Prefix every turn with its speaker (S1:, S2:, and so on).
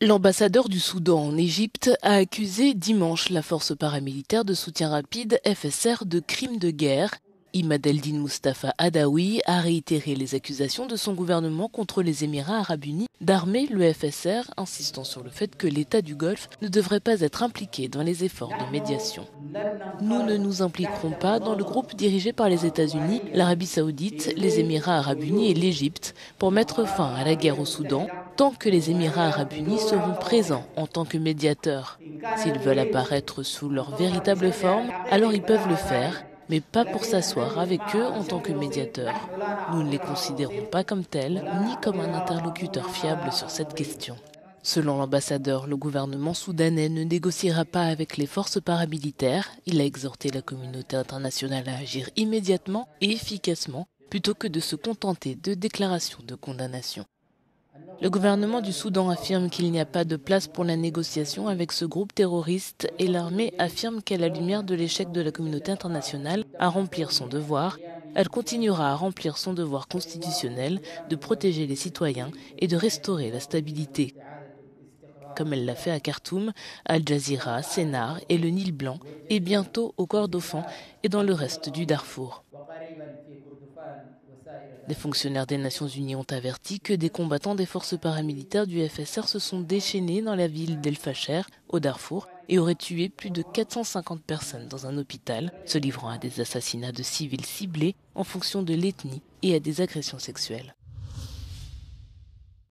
S1: L'ambassadeur du Soudan en Égypte a accusé dimanche la force paramilitaire de soutien rapide FSR de crimes de guerre. Imad Eldin Mustafa Adawi a réitéré les accusations de son gouvernement contre les Émirats arabes unis d'armer le FSR, insistant sur le fait que l'État du Golfe ne devrait pas être impliqué dans les efforts de médiation. Nous ne nous impliquerons pas dans le groupe dirigé par les États-Unis, l'Arabie saoudite, les Émirats arabes unis et l'Égypte pour mettre fin à la guerre au Soudan, tant que les Émirats arabes unis seront présents en tant que médiateurs. S'ils veulent apparaître sous leur véritable forme, alors ils peuvent le faire, mais pas pour s'asseoir avec eux en tant que médiateurs. Nous ne les considérons pas comme tels, ni comme un interlocuteur fiable sur cette question. Selon l'ambassadeur, le gouvernement soudanais ne négociera pas avec les forces paramilitaires. Il a exhorté la communauté internationale à agir immédiatement et efficacement plutôt que de se contenter de déclarations de condamnation. Le gouvernement du Soudan affirme qu'il n'y a pas de place pour la négociation avec ce groupe terroriste et l'armée affirme qu'à la lumière de l'échec de la communauté internationale à remplir son devoir, elle continuera à remplir son devoir constitutionnel de protéger les citoyens et de restaurer la stabilité, comme elle l'a fait à Khartoum, Al Jazeera, Sénar et le Nil Blanc, et bientôt au Kordofan et dans le reste du Darfour. Des fonctionnaires des Nations Unies ont averti que des combattants des forces paramilitaires du FSR se sont déchaînés dans la ville d'El Fasher, au Darfour, et auraient tué plus de 450 personnes dans un hôpital, se livrant à des assassinats de civils ciblés en fonction de l'ethnie et à des agressions sexuelles.